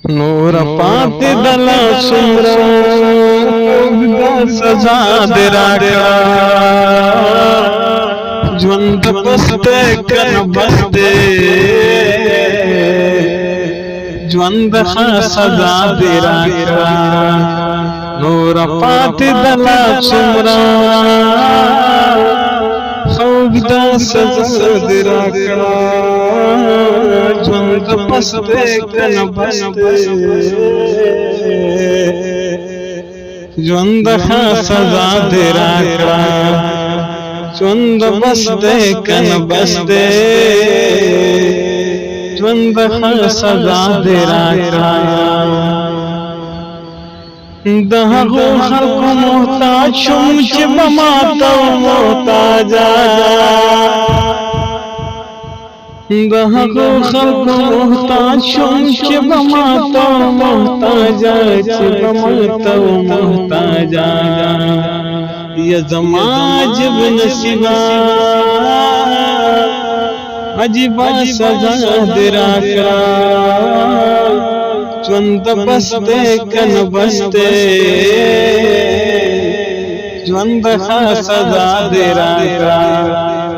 نور پات دلا سمرا سزا دے راکڑا جوند بستے کن بستے جوند خا سزا دے راکڑا نور پات دلا سمرا خوگدا سزا دے راکڑا جوند بستے کن بستے جوند خا سزا دے راکڑا جوند بستے کن بستے جوند خا سزا دے راکڑا دہغو خلق محتاج شم چی بماتا محتاجا دہغو خلق محتاج شم چی بماتا محتاجا چی بماتا محتاجا یا زمان جب نصیبا عجیبا سزا دے راکڑا جوند بستے کن بستے جوند خا سزا دے راکڑا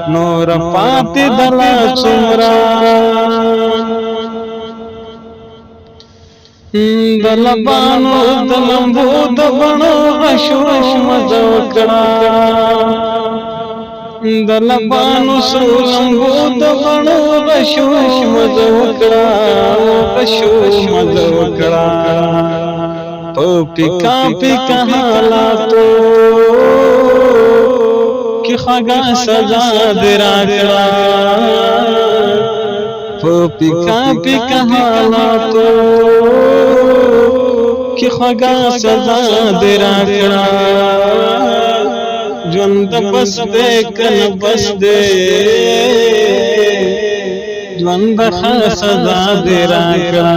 نور پات دلا سمرا دلبانو دلمبو دبنو غشو مزوکڑا دلبانو سولمبو دبنو غشو مزوکڑا غشو مزوکڑا پپکا پکا حالاتو کی خگا سزا دے راکڑا پپکا پکا حالاتو کی خگا سزا دے راکڑا جوند بستے کن بستے جوند خا سزا دے راکڑا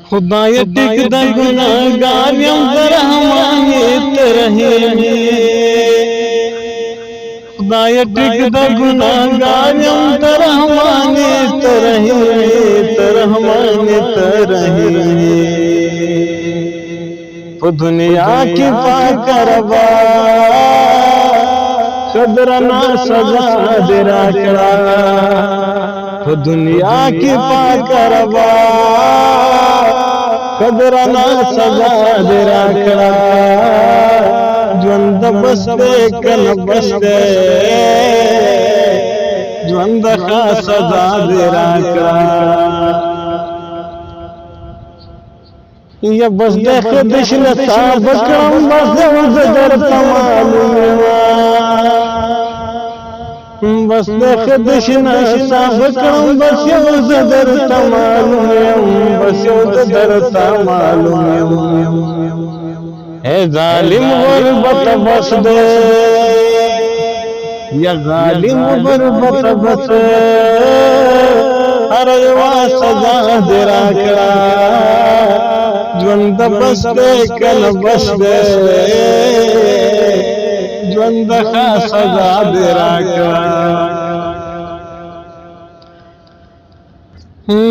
خدای ٹک دا گناہگار یم درہمانیت رحیمی خدای ٹک دا گناہگار یم درہمانیت رحیمی پا دنیا کی پاک ربا صدرنا سزا دے راکڑا پا دنیا کی پاک ربا صدرنا سزا دے راکڑا جوند بستے کن بستے جوند خا سزا دے راکڑا یا بس دیکھ دشنتا بکرم بس در تمالوما بس دیکھ دشنتا بکرم بس در تمالوما بس در تمالوما اے ظالم غربت بس دے یا ظالم غربت بس ہر یوا سزا دے راکڑا جوند بستے کن بستے جوند خا سزا دے راکڑا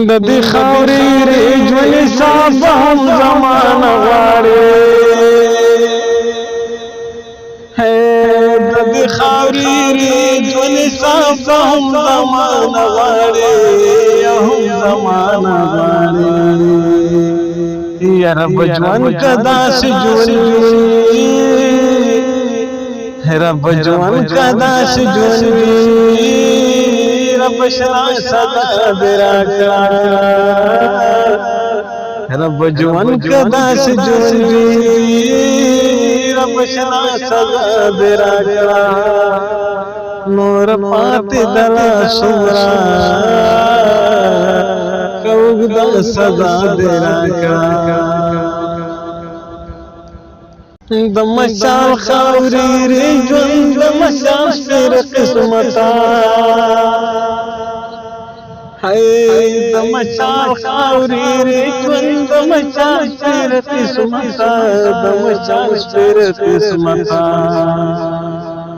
ددی خاوری ری جونی صاحب ہم زمان غاڑے ددی خاوری ری جونی صاحب ہم زمان غاڑے ہم زمان غاڑے یا رب جوان کا داس جوڑی رب جوان کا داس جوڑی رب شنا سزا دے راکڑا رب جوان کا داس جوڑی رب شنا سزا دے راکڑا نور پات دلا سمرا خوگدا سزا دے راکڑا دمشال خاوری ری جوند دمشال پھر قسمتا دمشال خاوری ری جوند دمشال پھر قسمتا دمشال پھر قسمتا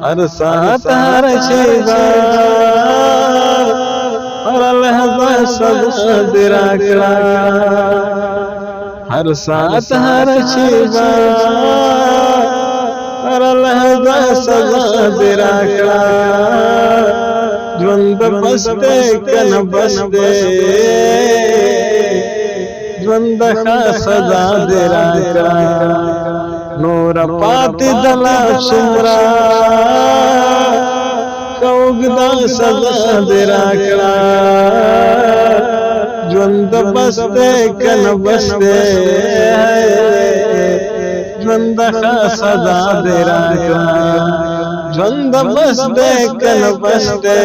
ہر ساتھ ہر شیبا लहजा सदा तेरा कड़ा हर साथ हर शिवा हर लहजा सदा तेरा कड़ा द्वंद बसते कन बसते द्वंद का सदा तेरा कड़ा नूर पाति दला सुमरा कौगदा सदा तेरा कड़ा द्वंद बसते कन बसते द्वंद का सदा तेरा कड़ा द्वंद बसते कन बसते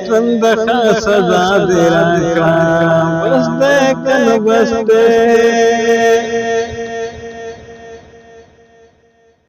द्वंद का सदा तेरा कड़ा बसते कन बसते